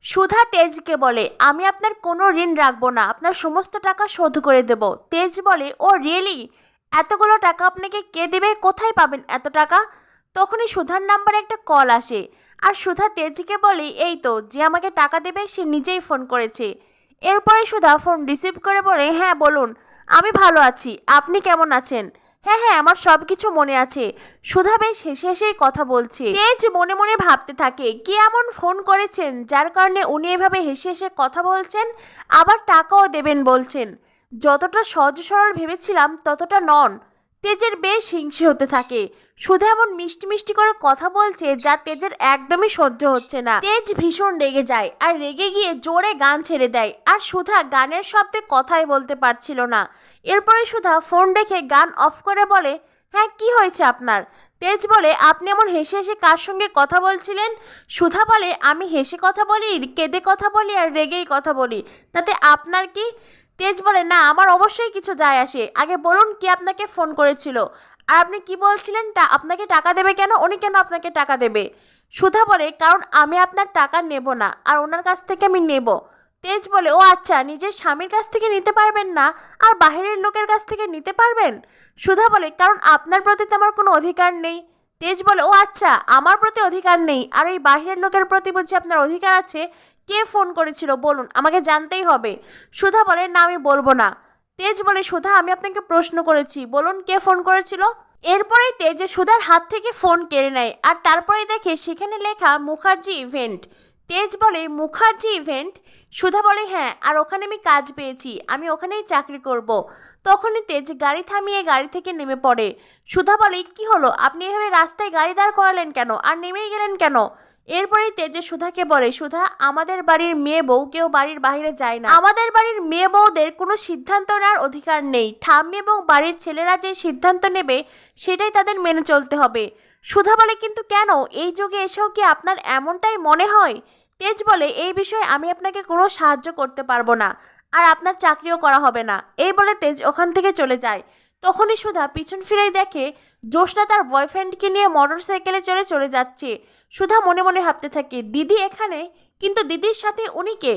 সুধা তেজকে বলে, আমি আপনার কোনো ঋণ রাখবো না, আপনার সমস্ত টাকা শোধ করে দেব। তেজ বলে, ও রিয়েলি? এতগুলো টাকা আপনাকে কে দেবে? কোথায় পাবেন এত টাকা? তখনই সুধার নাম্বারে একটা কল আসে, আর সুধা তেজকে বলে, এই তো যে আমাকে টাকা দেবে সে নিজেই ফোন করেছে। এরপরে সুধা ফোন রিসিভ করে বলে, হ্যাঁ বলুন, আমি ভালো আছি, আপনি কেমন আছেন? হ্যাঁ হ্যাঁ, আমার সব কিছু মনে আছে। সুধা বেশ হেসে হেসেই কথা বলছে। তেজ মনে মনে ভাবতে থাকে, কে এমন ফোন করেছেন যার কারণে উনি এভাবে হেসে হেসে কথা বলছেন, আবার টাকাও দেবেন বলছেন। যতটা সহজ সরল ভেবেছিলাম ততটা নন। তেজের বেশ হিংসে হতে থাকে। সুধা এমন মিষ্টি মিষ্টি করে কথা বলছে যা তেজের একদমই সহ্য হচ্ছে না। তেজ ভীষণ রেগে যায়, আর রেগে গিয়ে জোরে গান ছেড়ে দেয়, আর সুধা গানের শব্দে কথাই বলতে পারছিল না। এরপরে সুধা ফোন রেখে গান অফ করে বলে, হ্যাঁ কি হয়েছে আপনার? তেজ বলে, আপনি এমন হেসে হেসে কার সঙ্গে কথা বলছিলেন? সুধা বলে, আমি হেসে কথা বলি, কেঁদে কথা বলি, আর রেগেই কথা বলি, তাতে আপনার কি? তেজ বলে, না আমার অবশ্যই কিছু যায় আসে, আগে বলুন কে আপনাকে ফোন করেছিল, আর আপনি কি বলছিলেন আপনাকে টাকা দেবে কেন? উনি কেন আপনাকে টাকা দেবে? সুধা বলে, কারণ আমি আপনার টাকা নেব না, আর ওনার কাছ থেকে আমি নেব। তেজ বলে, ও আচ্ছা, নিজের স্বামীর কাছ থেকে নিতে পারবেন না, আর বাহিরের লোকের কাছ থেকে নিতে পারবেন? সুধা বলে, কারণ আপনার প্রতি তো আমার কোনো অধিকার নেই। তেজ বলে, ও আচ্ছা, আমার প্রতি অধিকার নেই, আর এই বাহিরের লোকের প্রতি বুঝি আপনার অধিকার আছে? কে ফোন করেছিল বলুন, আমাকে জানতেই হবে। সুধা বলে, না আমি বলবো না। তেজ বলে, সুধা আমি আপনাকে প্রশ্ন করেছি, বলুন কে ফোন করেছিল? এরপরেই তেজ সুধার হাত থেকে ফোন কেড়ে নেয়, আর তারপরেই দেখে সেখানে লেখা মুখার্জি ইভেন্ট। তেজ বলে, মুখার্জি ইভেন্ট? সুধা বলে, হ্যাঁ, আর ওখানে আমি কাজ পেয়েছি, আমি ওখানেই চাকরি করব। তখনই তেজ গাড়ি থামিয়ে গাড়ি থেকে নেমে পড়ে। সুধা বলে, কি হলো, আপনি এভাবে রাস্তায় গাড়ি দাঁড় করালেন কেন, আর নেমেই গেলেন কেন? এরপরেই তেজে সুধাকে বলে, সুধা, আমাদের বাড়ির মেয়ে বউ কেউ বাড়ির বাইরে যায় না, আমাদের বাড়ির মেয়ে বউদের কোনো সিদ্ধান্ত নেওয়ার অধিকার নেই, ঠাম্মি এবং বাড়ির ছেলেরা যে সিদ্ধান্ত নেবে সেটাই তাদের মেনে চলতে হবে। সুধা বলে, কিন্তু কেন, এই যুগে এসেও কি আপনার এমনটাই মনে হয়? তেজ বলে, এই বিষয়ে আমি আপনাকে কোনো সাহায্য করতে পারবো না, আর আপনার চাকরিও করা হবে না। এই বলে তেজ ওখান থেকে চলে যায়। তখনই সুধা পিছন ফিরেই দেখে জ্যোৎস্না তার বয়ফ্রেন্ডকে নিয়ে মোটর সাইকেলে চলে যাচ্ছে। সুধা মনে মনে ভাবতে থাকে, দিদি এখানে, কিন্তু দিদির সাথে উনি কে?